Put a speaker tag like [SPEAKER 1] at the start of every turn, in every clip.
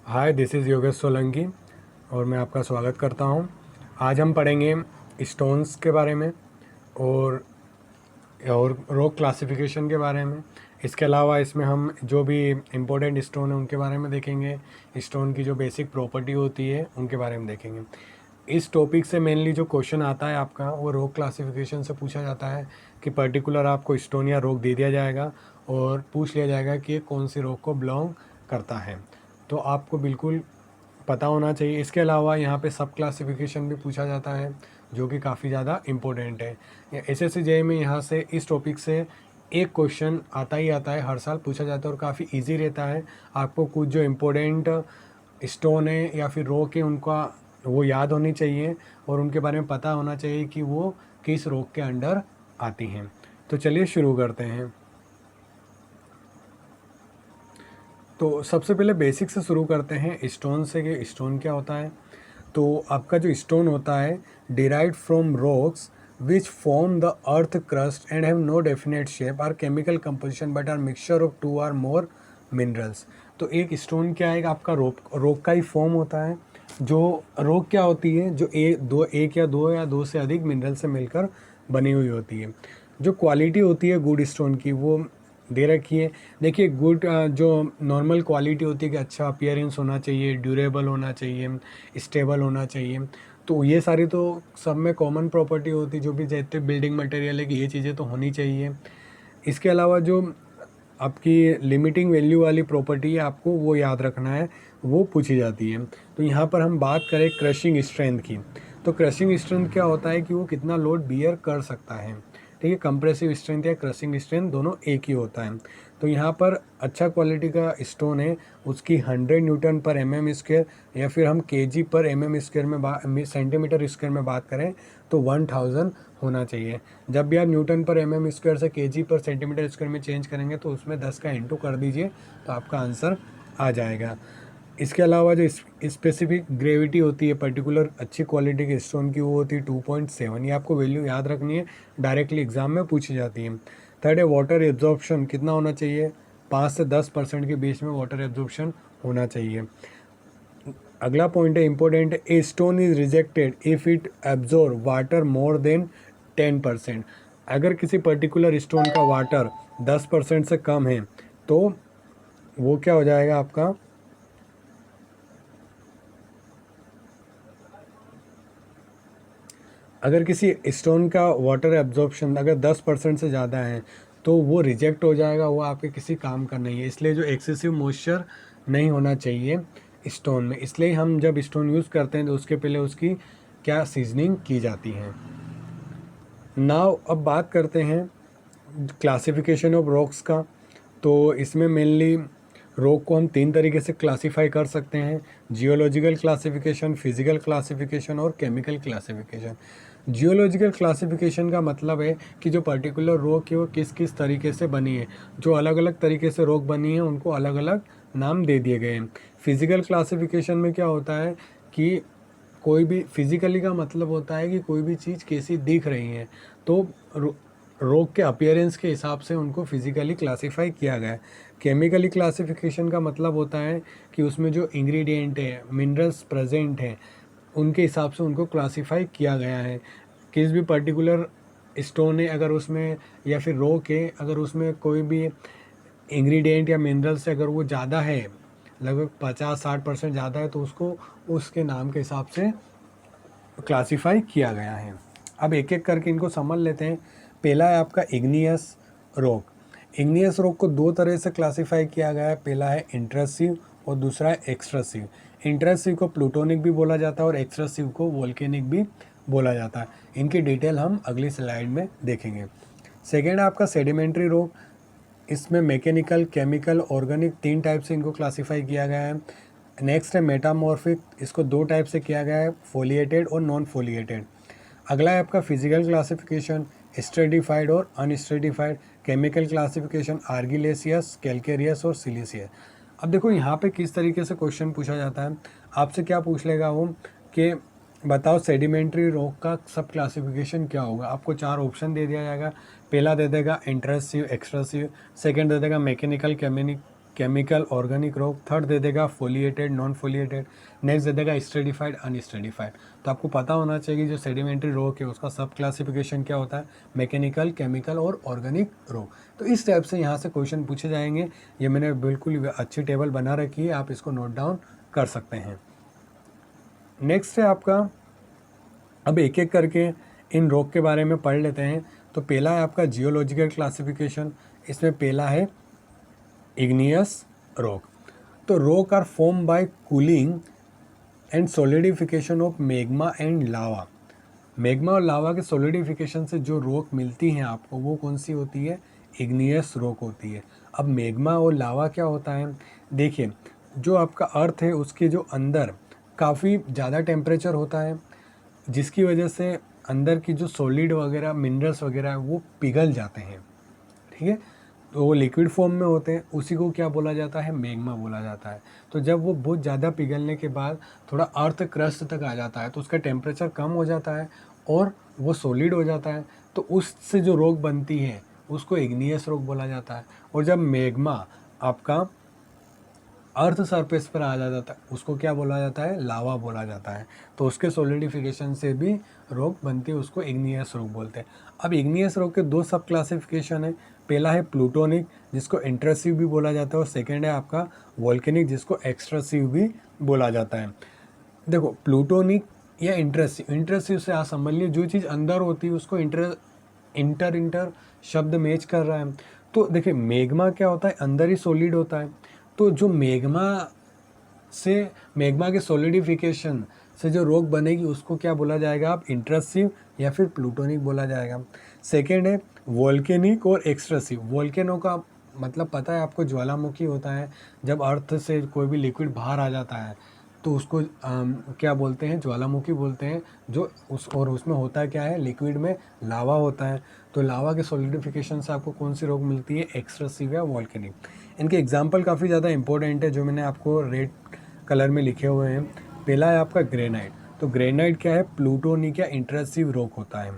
[SPEAKER 1] Hi, this is Yogesh Solanki और मैं आपका स्वागत करता हूं। आज हम पढ़ेंगे स्टोन्स के बारे में और रॉक क्लासिफिकेशन के बारे में। इसके अलावा इसमें हम जो भी इम्पोर्टेंट स्टोन है उनके बारे में देखेंगे। स्टोन की जो बेसिक प्रॉपर्टी होती है उनके बारे में देखेंगे। इस टॉपिक से मेनली जो क्वेश्चन आता है आपका वो रॉक क्लासिफिकेशन से पूछा जाता है कि पर्टिकुलर आपको स्टोन या रॉक दे दिया जाएगा और पूछ लिया जाएगा कि कौन सी रॉक को बिलोंग करता है। तो आपको बिल्कुल पता होना चाहिए। इसके अलावा यहाँ पे सब क्लासिफिकेशन भी पूछा जाता है जो कि काफ़ी ज़्यादा इम्पोर्टेंट है। एसएससी जेईई में यहाँ से इस टॉपिक से एक क्वेश्चन आता ही आता है, हर साल पूछा जाता है और काफ़ी इजी रहता है। आपको कुछ जो इम्पोर्टेंट स्टोन है या फिर रॉक है उनका वो याद होनी चाहिए और उनके बारे में पता होना चाहिए कि वो किस रॉक के अंडर आती हैं। तो चलिए शुरू करते हैं। तो सबसे पहले बेसिक से शुरू करते हैं स्टोन से कि स्टोन क्या होता है। तो आपका जो स्टोन होता है derived from rocks which form the earth crust and have no definite shape or chemical composition but are mixture of two or more minerals. तो एक स्टोन क्या है, आपका रॉक का ही फॉर्म होता है। जो रॉक क्या होती है, जो एक या दो से अधिक मिनरल से मिलकर बनी हुई होती है। जो क्वालिटी होती है गुड स्टोन की वो दे रखी है। देखिए गुड जो नॉर्मल क्वालिटी होती है कि अच्छा अपीयरेंस होना चाहिए, ड्यूरेबल होना चाहिए, स्टेबल होना चाहिए। तो ये सारी तो सब में कॉमन प्रॉपर्टी होती है, जो भी जैसे बिल्डिंग मटेरियल है कि ये चीज़ें तो होनी चाहिए। इसके अलावा जो आपकी लिमिटिंग वैल्यू वाली प्रॉपर्टी है आपको वो याद रखना है, वो पूछी जाती है। तो यहाँ पर हम बात करें क्रशिंग स्ट्रेंथ की। तो क्रशिंग स्ट्रेंथ क्या होता है कि वो कितना लोड बियर कर सकता है। ठीक है, कंप्रेसिव स्ट्रेंथ या क्रशिंग स्ट्रेंथ दोनों एक ही होता है। तो यहाँ पर अच्छा क्वालिटी का स्टोन है उसकी 100 न्यूटन पर एम स्क्वायर या फिर हम केजी पर एम स्क्वायर में सेंटीमीटर स्क्वायर में बात करें तो 1000 होना चाहिए। जब भी आप न्यूटन पर एम स्क्वायर से केजी पर सेंटीमीटर स्क्वायर में चेंज करेंगे तो उसमें 10 का इंटू कर दीजिए तो आपका आंसर आ जाएगा। इसके अलावा जो स्पेसिफिक ग्रेविटी होती है पर्टिकुलर अच्छी क्वालिटी के स्टोन की वो होती है 2.7। ये आपको वैल्यू याद रखनी है, डायरेक्टली एग्जाम में पूछी जाती है। थर्ड है वाटर एब्जॉर्प्शन कितना होना चाहिए, 5 से 10% के बीच में वाटर एब्जॉर्प्शन होना चाहिए। अगला पॉइंट है important, a stone is rejected if it absorb water more than 10%। अगर किसी पर्टिकुलर स्टोन का वाटर 10% से कम है तो वो क्या हो जाएगा आपका, अगर किसी स्टोन का वाटर एब्जॉर्प्शन अगर 10% से ज़्यादा है तो वो रिजेक्ट हो जाएगा, वो आपके किसी काम का नहीं है। इसलिए जो एक्सेसिव मॉइस्चर नहीं होना चाहिए स्टोन में, इसलिए हम जब स्टोन यूज़ करते हैं तो उसके पहले उसकी क्या सीजनिंग की जाती है। नाउ अब बात करते हैं क्लासिफिकेशन ऑफ रॉक्स का। तो इसमें मेनली रॉक को हम 3 तरीके से क्लासीफाई कर सकते हैं, जियोलॉजिकल क्लासिफिकेशन, फिजिकल क्लासिफिकेशन और केमिकल क्लासिफिकेशन। जियोलॉजिकल क्लासिफिकेशन का मतलब है कि जो पर्टिकुलर रॉक है वो किस किस तरीके से बनी है, जो अलग अलग तरीके से रॉक बनी है उनको अलग अलग नाम दे दिए गए हैं। फिजिकल क्लासिफिकेशन में क्या होता है कि कोई भी फिजिकली का मतलब होता है कि कोई भी चीज़ कैसी दिख रही है, तो रॉक के अपीयरेंस के हिसाब से उनको फिजिकली क्लासिफाई किया गया है। केमिकली क्लासिफिकेशन का मतलब होता है कि उसमें जो इंग्रेडिएंट है, मिनरल्स प्रेजेंट हैं, उनके हिसाब से उनको क्लासिफाई किया गया है। किस भी पर्टिकुलर स्टोन है अगर उसमें या फिर रॉक है अगर उसमें कोई भी इंग्रेडिएंट या मिनरल से अगर वो ज़्यादा है, लगभग 50-60% ज़्यादा है, तो उसको उसके नाम के हिसाब से क्लासिफाई किया गया है। अब एक एक करके इनको समझ लेते हैं। पहला है आपका इग्नियस रॉक। इग्नियस रॉक को 2 तरह से क्लासिफाई किया गया है, पहला है इंट्रसिव और दूसरा है एक्सट्रसिव। इंट्रसिव को प्लूटोनिक भी बोला जाता है और एक्सट्रसिव को वोल्केनिक भी बोला जाता है। इनकी डिटेल हम अगली स्लाइड में देखेंगे। सेकेंड है आपका सेडिमेंट्री रॉक। इसमें मैकेनिकल, केमिकल, ऑर्गेनिक 3 टाइप से इनको क्लासिफाई किया गया है। नेक्स्ट है मेटामॉर्फिक, इसको 2 टाइप से किया गया है, फोलिएटेड और नॉन फोलिएटेड। अगला है आपका फिजिकल क्लासिफिकेशन, स्ट्रेटिफाइड और अनस्ट्रेटिफाइड। केमिकल क्लासिफिकेशन आर्गिलेसियस, कैलकेरियस और सिलिसियस। अब देखो यहाँ पे किस तरीके से क्वेश्चन पूछा जाता है, आपसे क्या पूछ लेगा वो कि बताओ सेडिमेंट्री रॉक का सब क्लासिफिकेशन क्या होगा। आपको 4 ऑप्शन दे दिया जाएगा। पहला दे देगा इंट्रसिव, एक्सट्रसिव, सेकंड दे देगा मैकेनिकल, केमिकल ऑर्गेनिक रोग, थर्ड दे देगा फोलिएटेड नॉन फोलिएटेड, नेक्स्ट दे देगा स्ट्रेटिफाइड अनस्ट्रेटिफाइड। तो आपको पता होना चाहिए कि जो सेडिमेंट्री रोग है उसका सब क्लासिफिकेशन क्या होता है, मैकेनिकल, केमिकल और ऑर्गेनिक रोग। तो इस टाइप से यहाँ से क्वेश्चन पूछे जाएंगे। ये मैंने बिल्कुल अच्छी टेबल बना रखी है, आप इसको नोट डाउन कर सकते हैं। नेक्स्ट है आपका, अब एक एक करके इन रोग के बारे में पढ़ लेते हैं। तो पहला है आपका जियोलॉजिकल क्लासिफिकेशन, इसमें पहला है इग्नियस रोग। तो rock are form by cooling and solidification of magma and lava. Magma और लावा के सॉलिडिफिकेशन से जो रोक मिलती हैं आपको, वो कौन सी होती है, इग्नियस रोक होती है। अब मैग्मा और लावा क्या होता है, देखिए जो आपका अर्थ है उसके जो अंदर काफ़ी ज़्यादा टेम्परेचर होता है, जिसकी वजह से अंदर की जो सॉलिड वगैरह मिनरल्स वगैरह है वो पिघल जाते हैं, ठीक है। तो वो लिक्विड फॉर्म में होते हैं, उसी को क्या बोला जाता है, मैग्मा बोला जाता है। तो जब वो बहुत ज़्यादा पिघलने के बाद थोड़ा अर्थ क्रस्ट तक आ जाता है तो उसका टेम्परेचर कम हो जाता है और वो सॉलिड हो जाता है, तो उससे जो रोक बनती है उसको इग्नियस रोक बोला जाता है। और जब मैग्मा आपका अर्थ सरफेस पर आ जाता है उसको क्या बोला जाता है, लावा बोला जाता है। तो उसके सॉलिडिफिकेशन से भी रोक बनती है, उसको इग्नियस रोक बोलते हैं। अब इग्नियस रोक के दो सब क्लासिफिकेशन है, पहला है प्लूटोनिक जिसको इंट्रसिव भी बोला जाता है, और सेकेंड है आपका वोल्केनिक जिसको एक्सट्रसिव भी बोला जाता है। देखो प्लूटोनिक या इंट्रसिव से आप समझ लीजिए जो चीज़ अंदर होती है उसको इंटर शब्द मैच कर रहा है। तो देखिए मैग्मा क्या होता है, अंदर ही सॉलिड होता है। तो जो मैग्मा के सॉलिडिफिकेशन से जो रोक बनेगी उसको क्या बोला जाएगा, आप इंट्रसिव या फिर प्लूटोनिक बोला जाएगा। सेकेंड है वोल्केनिक और एक्सट्रसिव। वोल्केनो का मतलब पता है आपको, ज्वालामुखी होता है, जब अर्थ से कोई भी लिक्विड बाहर आ जाता है तो उसको क्या बोलते हैं, ज्वालामुखी बोलते हैं। जो उसमें होता क्या है, लिक्विड में लावा होता है। तो लावा के सॉलिडिफिकेशन से आपको कौन सी रोक मिलती है, एक्सट्रसिव या वोल्केनिक। इनके एग्जाम्पल काफ़ी ज़्यादा इंपॉर्टेंट है जो मैंने आपको रेड कलर में लिखे हुए हैं। पहला है आपका ग्रेनाइट। तो ग्रेनाइट क्या है, प्लूटोनिक या इंट्रसिव रॉक होता है,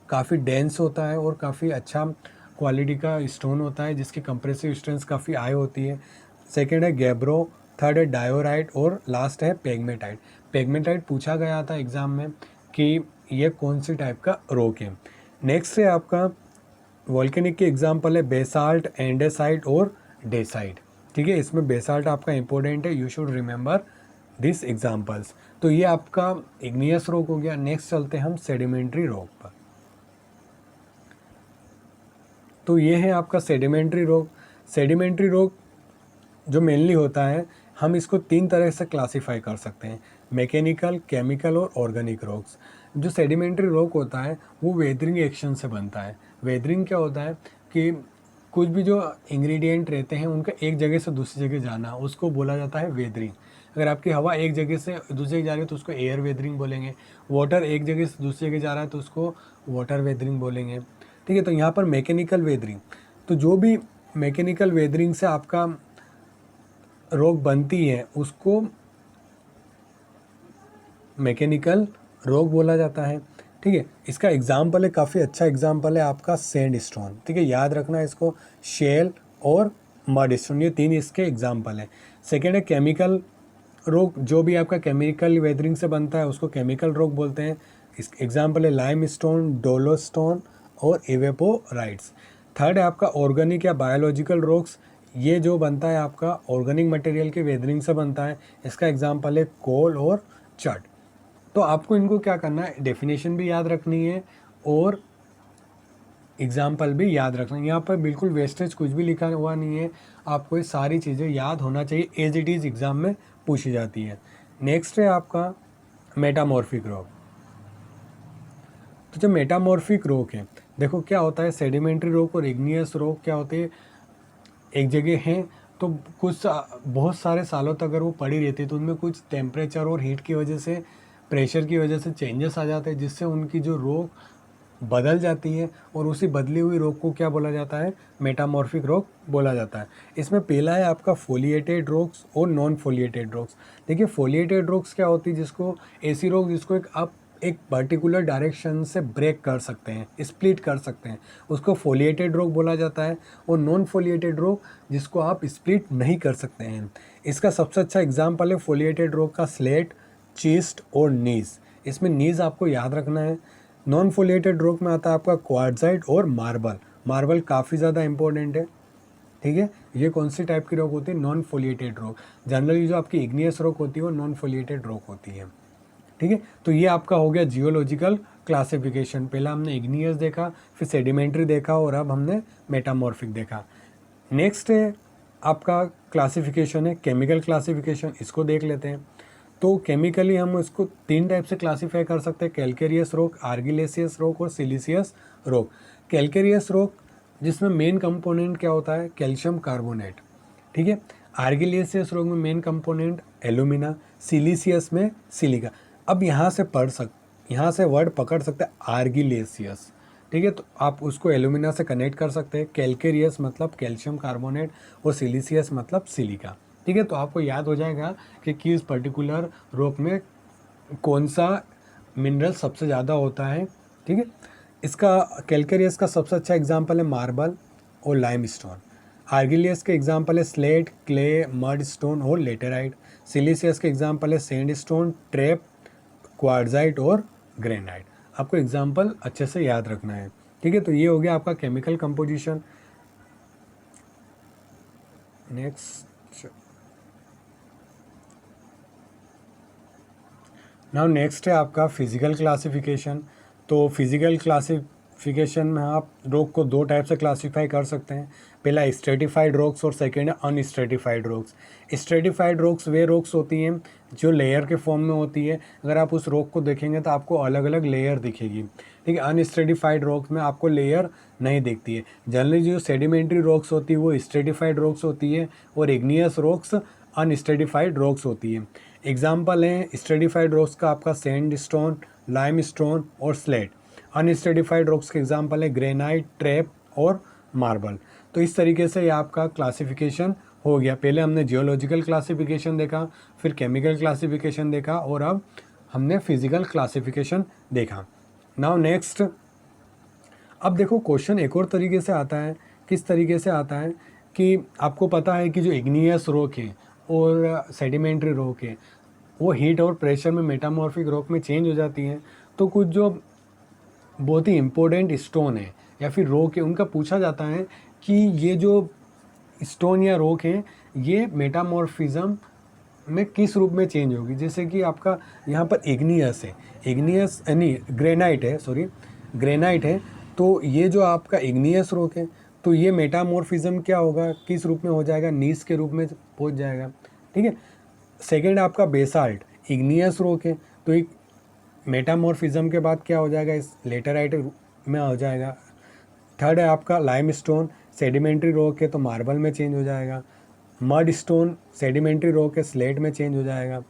[SPEAKER 1] काफ़ी डेंस होता है और काफ़ी अच्छा क्वालिटी का स्टोन होता है जिसकी कंप्रेसिव स्ट्रेंथ काफ़ी हाई होती है। सेकेंड है गैब्रो, थर्ड है डायोराइट और लास्ट है पेगमेटाइट। पेगमेटाइट पूछा गया था एग्ज़ाम में कि ये कौन सी टाइप का रॉक है। नेक्स्ट है आपका वॉल्केनिक के एग्जाम्पल है बेसाल्ट, एंडेसाइट और डेसाइट, ठीक है। इसमें बेसाल्ट आपका इंपॉर्टेंट है, you should remember this examples. तो ये आपका इग्नियस रॉक हो गया। नेक्स्ट चलते हैं हम सेडिमेंट्री रॉक पर। तो ये है आपका सेडिमेंट्री रॉक। सेडिमेंट्री रॉक जो मेनली होता है, हम इसको तीन तरह से क्लासीफाई कर सकते हैं, मैकेनिकल, केमिकल और ऑर्गेनिक रॉक्स। जो सेडिमेंट्री रॉक होता है वो वेदरिंग एक्शन से बनता है। वेदरिंग क्या होता है कि कुछ भी जो इंग्रेडिएंट रहते हैं उनका एक जगह से दूसरी जगह जाना, उसको बोला जाता है वेदरिंग। अगर आपकी हवा एक जगह से दूसरी जगह जा रही है तो उसको एयर वेदरिंग बोलेंगे। वाटर एक जगह से दूसरी जगह जा रहा है तो उसको वाटर वेदरिंग बोलेंगे, ठीक है। तो यहाँ पर मैकेनिकल वेदरिंग, तो जो भी मैकेनिकल वेदरिंग से आपका रॉक बनती है उसको मैकेनिकल रॉक बोला जाता है, ठीक है। इसका एग्जाम्पल है, काफ़ी अच्छा एग्जाम्पल है आपका सैंड स्टोन, ठीक है, याद रखना इसको। शेल और मड स्टोन, ये तीन इसके एग्जाम्पल हैं। सेकेंड है केमिकल रॉक, जो भी आपका केमिकल वेदरिंग से बनता है उसको केमिकल रॉक बोलते हैं। इस एग्जाम्पल है लाइम स्टोन, डोलो स्टोन और एवेपोराइट्स। थर्ड है आपका ऑर्गेनिक या बायोलॉजिकल रॉक्स, ये जो बनता है आपका ऑर्गेनिक मटेरियल के वेदरिंग से बनता है। इसका एग्जाम्पल है कोल और चट। तो आपको इनको क्या करना है, डेफिनेशन भी याद रखनी है और एग्जाम्पल भी याद रखना है। यहाँ पर बिल्कुल वेस्टेज कुछ भी लिखा हुआ नहीं है, आपको ये सारी चीज़ें याद होना चाहिए, एज इट इज़ एग्ज़ाम में पूछी जाती है। नेक्स्ट है आपका मेटामॉर्फिक रॉक। तो जो मेटामॉर्फिक रॉक है, देखो क्या होता है, सेडिमेंट्री रॉक और इग्नियस रॉक क्या होते हैं, एक जगह हैं तो बहुत सारे सालों तक अगर वो पड़ी रहती है तो उनमें कुछ टेम्परेचर और हीट की वजह से, प्रेशर की वजह से चेंजेस आ जाते हैं, जिससे उनकी जो रॉक बदल जाती है और उसी बदली हुई रॉक को क्या बोला जाता है, मेटामॉर्फिक रॉक बोला जाता है। इसमें पहला है आपका फोलिएटेड रॉक्स और नॉन फोलिएटेड रॉक्स। देखिए फोलिएटेड रॉक्स क्या होती है, जिसको ऐसी रॉक जिसको एक आप एक पर्टिकुलर डायरेक्शन से ब्रेक कर सकते हैं, स्प्लिट कर सकते हैं, उसको फोलिएटेड रॉक बोला जाता है। और नॉन फोलिएटेड रॉक जिसको आप स्प्लिट नहीं कर सकते हैं। इसका सबसे अच्छा एग्जाम्पल है फोलिएटेड रॉक का स्लेट, चीस्ट और नीज। इसमें नीज आपको याद रखना है। नॉन फोलिएटेड रॉक में आता है आपका क्वार्ट्जाइट और मार्बल। मार्बल काफ़ी ज़्यादा इंपॉर्टेंट है, ठीक है। ये कौन सी टाइप की रॉक होती है? Non foliated rock. जनरली जो आपकी इग्नियस रॉक होती है वो नॉन फोलिएटेड रॉक होती है, ठीक है। तो ये आपका हो गया जियोलॉजिकल क्लासिफिकेशन। पहला हमने इग्नियस देखा, फिर सेडिमेंट्री देखा और अब हमने मेटामॉर्फिक देखा। नेक्स्ट है आपका क्लासिफिकेशन है केमिकल क्लासिफिकेशन। इसको देख लेते हैं। तो केमिकली हम इसको 3 टाइप से क्लासीफाई कर सकते हैं, कैलकेरियस रॉक, आर्गिलेसियस रॉक और सिलिसियस रॉक। कैलकेरियस रॉक जिसमें मेन कंपोनेंट क्या होता है? कैल्शियम कार्बोनेट, ठीक है। आर्गिलेसियस रॉक में मेन कंपोनेंट एल्यूमिना, सिलिसियस में सिलिका। अब यहाँ से वर्ड पकड़ सकते हैं आर्गिलेसियस, ठीक है। तो आप उसको एल्यूमिना से कनेक्ट कर सकते हैं। कैलकेरियस मतलब कैल्शियम कार्बोनेट और सिलिसियस मतलब सिलिका, ठीक है। तो आपको याद हो जाएगा कि किस पर्टिकुलर रॉक में कौन सा मिनरल सबसे ज़्यादा होता है, ठीक है। इसका कैलकेरियस का सबसे अच्छा एग्जांपल है मार्बल और लाइमस्टोन। आर्गिलियस के एग्जांपल है स्लेट, क्ले, मड स्टोन और लेटेराइट। सिलिसियस के एग्जांपल है सैंडस्टोन, ट्रैप, क्वार्ट्जाइट और ग्रेनाइट। आपको एग्जांपल अच्छे से याद रखना है, ठीक है। तो ये हो गया आपका chemical composition. Next now next है आपका फिजिकल क्लासिफिकेशन। तो फिजिकल क्लासिफिकेशन में आप रॉक को 2 टाइप से क्लासीफाई कर सकते हैं। पहला स्ट्रेटिफाइड रॉक्स और सेकेंड है अनस्ट्रेटिफाइड रॉक्स। स्ट्रेटिफाइड रॉक्स वे रॉक्स होती हैं जो लेयर के फॉर्म में होती है। अगर आप उस रॉक को देखेंगे तो आपको अलग अलग लेयर दिखेगी, ठीक है। अनस्ट्रेटिफाइड रॉक्स में आपको लेयर नहीं दिखती है। जनरली जो सेडिमेंट्री रॉक्स होती है वो स्ट्रेटिफाइड रॉक्स होती है और इग्नियस रॉक्स अनस्ट्रेटिफाइड रॉक्स होती है। एग्जाम्पल हैं स्ट्रेटिफाइड रॉक्स का आपका सैंड स्टोन, लाइम स्टोन और स्लेट। अनस्ट्रेटिफाइड रॉक्स के एग्जाम्पल है ग्रेनाइट, ट्रैप और मार्बल। तो इस तरीके से ये आपका क्लासिफिकेशन हो गया। पहले हमने जियोलॉजिकल क्लासिफिकेशन देखा, फिर केमिकल क्लासिफिकेशन देखा और अब हमने फिजिकल क्लासिफिकेशन देखा। नाउ नेक्स्ट, अब देखो क्वेश्चन एक और तरीके से आता है। किस तरीके से आता है कि आपको पता है कि जो इग्नियस रॉक है और सेडिमेंट्री रॉक है वो हीट और प्रेशर में मेटामॉर्फिक रॉक में चेंज हो जाती हैं। तो कुछ जो बहुत ही इम्पोर्टेंट स्टोन है या फिर रॉक है उनका पूछा जाता है कि ये जो स्टोन या रॉक है ये मेटामॉर्फिज्म में किस रूप में चेंज होगी। जैसे कि आपका यहाँ पर इग्नियस है, इग्नियस नहीं ग्रेनाइट है, सॉरी ग्रेनाइट है। तो ये जो आपका इग्नियस रॉक है तो ये मेटामॉर्फिज्म क्या होगा, किस रूप में हो जाएगा? नीस के रूप में पहुँच जाएगा, ठीक है। सेकेंड आपका बेसाल्ट, इग्नियस रॉक है तो एक मेटामॉर्फिज्म के बाद क्या हो जाएगा? इस लेटेराइट में हो जाएगा। थर्ड है आपका लाइमस्टोन, सेडिमेंट्री रॉक है तो मार्बल में चेंज हो जाएगा। मड स्टोन सेडिमेंट्री रॉक है, स्लेट में चेंज हो जाएगा।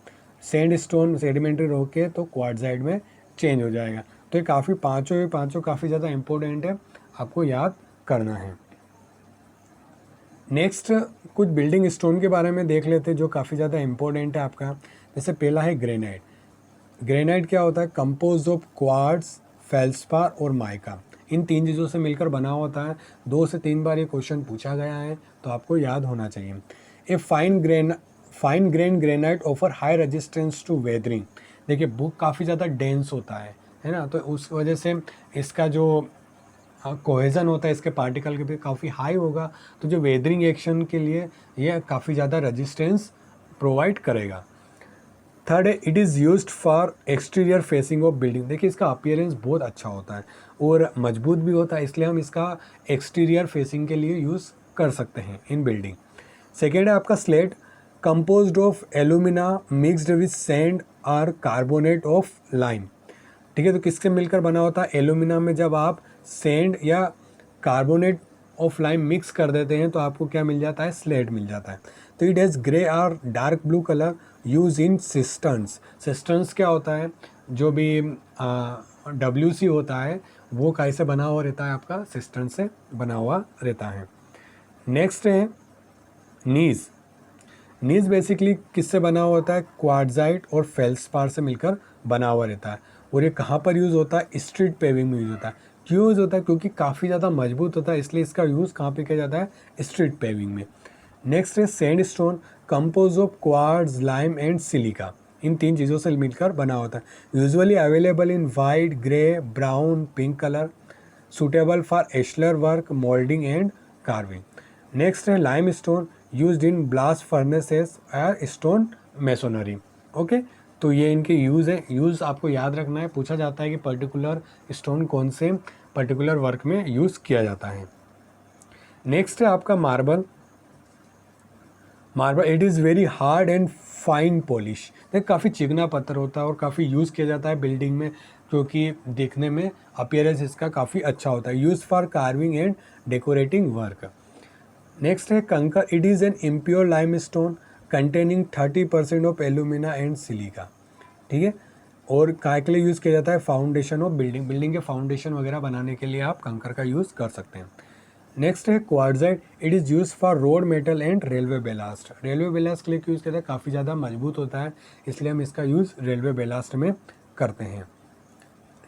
[SPEAKER 1] सैंड स्टोन सेडिमेंट्री रॉक है तो क्वार्ट्जाइट में चेंज हो जाएगा। तो ये काफ़ी पाँचों काफ़ी ज़्यादा इंपॉर्टेंट है, आपको याद करना है। नेक्स्ट कुछ बिल्डिंग स्टोन के बारे में देख लेते हैं जो काफ़ी ज़्यादा इंपॉर्टेंट है आपका। जैसे पहला है ग्रेनाइट। ग्रेनाइट क्या होता है? कंपोज ऑफ क्वार्ट्ज, फेल्सपार और माइका। इन 3 चीज़ों से मिलकर बना होता है। 2 से 3 बार ये क्वेश्चन पूछा गया है तो आपको याद होना चाहिए। A fine grain granite offer high resistance to weathering. देखिए बुक काफ़ी ज़्यादा डेंस होता है ना, तो उस वजह से इसका जो कोहेजन होता है इसके पार्टिकल के भी काफ़ी हाई होगा, तो जो वेदरिंग एक्शन के लिए ये काफ़ी ज़्यादा रेजिस्टेंस प्रोवाइड करेगा। थर्ड है it is used for exterior facing of building. देखिए इसका अपीयरेंस बहुत अच्छा होता है और मजबूत भी होता है, इसलिए हम इसका एक्सटीरियर फेसिंग के लिए यूज़ कर सकते हैं इन बिल्डिंग। सेकेंड है आपका slate, composed of alumina mixed with sand और कार्बोनेट ऑफ लाइम। ठीक है, तो किससे मिलकर बना होता है? एल्यूमिना में जब आप सैंड या कार्बोनेट ऑफ लाइम मिक्स कर देते हैं तो आपको क्या मिल जाता है? स्लेट मिल जाता है। तो इट हैज़ ग्रे और dark blue colour use in cisterns. Cisterns क्या होता है? जो भी WC होता है वो कैसे बना हुआ रहता है? आपका सिस्टर्न से बना हुआ रहता है। नेक्स्ट है नीज। नीज बेसिकली किससे बना हुआ होता है? क्वार्ट्जाइट और फेल्सपार से मिलकर बना हुआ रहता है। और ये कहाँ पर यूज़ होता है, स्ट्रीट पेविंग में यूज़ होता है। क्यों यूज़ होता है, क्योंकि काफ़ी ज़्यादा मजबूत होता है, इसलिए इसका यूज़ कहाँ पे किया जाता है, स्ट्रीट पेविंग में। नेक्स्ट है sandstone, compose of quartz, lime and silica. इन 3 चीज़ों से मिलकर बना होता है। Usually available in white, grey, brown, pink colour, suitable for ashlar work, moulding and carving. Next है lime stone, use in blast furnaces और स्टोन मेसोनरी। ओके, तो ये इनके यूज़ है। यूज़ आपको याद रखना है, पूछा जाता है कि पर्टिकुलर स्टोन कौन से पर्टिकुलर वर्क में यूज़ किया जाता है। नेक्स्ट है आपका marble. Marble it is very hard and fine polish. देख काफ़ी चिकना पत्थर होता है और काफ़ी यूज़ किया जाता है बिल्डिंग में, क्योंकि देखने में अपीयरेंस इसका काफ़ी अच्छा होता है। Use for carving and decorating work. Next है कंकर, it is an impure lime stone containing 30% of alumina and silica. ठीक है, और काय के लिए यूज़ किया जाता है, फाउंडेशन ऑफ बिल्डिंग, बिल्डिंग के फाउंडेशन वगैरह बनाने के लिए आप कंकर का यूज़ कर सकते हैं। नेक्स्ट है quartzite, it is use for road metal and railway ballast. Railway ballast के लिए यूज़ किया जाता है, काफ़ी ज़्यादा मजबूत होता है, इसलिए हम इसका यूज़ रेलवे बेलास्ट में करते हैं।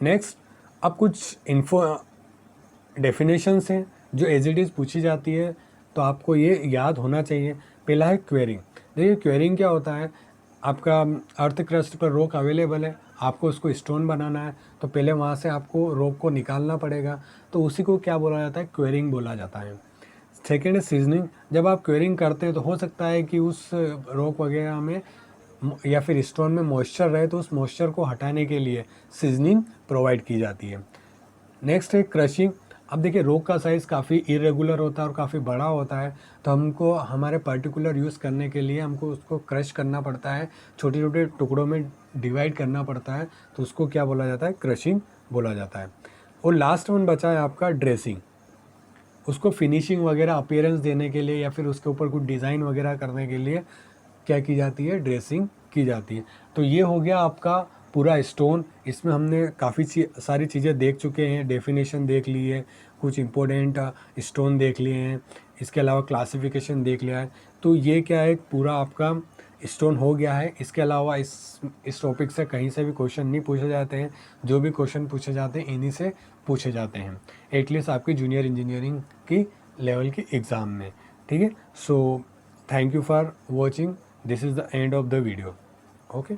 [SPEAKER 1] नेक्स्ट, अब कुछ इन्फो डेफिनेशंस हैं जो एज इट इज़ पूछी जाती है, तो आपको ये याद होना चाहिए। पहला है क्वेरिंग। देखिए क्वेरिंग क्या होता है, आपका अर्थ क्रस्ट पर रॉक अवेलेबल है, आपको उसको स्टोन बनाना है, तो पहले वहाँ से आपको रॉक को निकालना पड़ेगा, तो उसी को क्या बोला जाता है, क्वेरिंग बोला जाता है। सेकेंड है सीजनिंग। जब आप क्वेरिंग करते हैं तो हो सकता है कि उस रॉक वगैरह में या फिर स्टोन में मॉइस्चर रहे, तो उस मॉइस्चर को हटाने के लिए सीजनिंग प्रोवाइड की जाती है। नेक्स्ट है क्रशिंग। अब देखिए रॉक का साइज़ काफ़ी इरेगुलर होता है और काफ़ी बड़ा होता है, तो हमको हमारे पर्टिकुलर यूज़ करने के लिए हमको उसको क्रश करना पड़ता है, छोटे छोटे टुकड़ों में डिवाइड करना पड़ता है, तो उसको क्या बोला जाता है, क्रशिंग बोला जाता है। और लास्ट वन बचा है आपका ड्रेसिंग। उसको फिनिशिंग वगैरह अपीयरेंस देने के लिए या फिर उसके ऊपर कुछ डिज़ाइन वगैरह करने के लिए क्या की जाती है, ड्रेसिंग की जाती है। तो ये हो गया आपका पूरा स्टोन। इसमें हमने काफ़ी सारी चीज़ें देख चुके हैं, डेफिनेशन देख ली है, कुछ इंपॉर्टेंट स्टोन देख लिए हैं, इसके अलावा क्लासिफिकेशन देख लिया है। तो ये क्या है, पूरा आपका स्टोन हो गया है। इसके अलावा इस टॉपिक से कहीं से भी क्वेश्चन नहीं पूछे जाते हैं, जो भी क्वेश्चन पूछे जाते हैं इन्हीं से पूछे जाते हैं, एटलीस्ट आपकी जूनियर इंजीनियरिंग की लेवल की एग्ज़ाम में। ठीक है, so thank you for watching, this is the end of the video. Okay.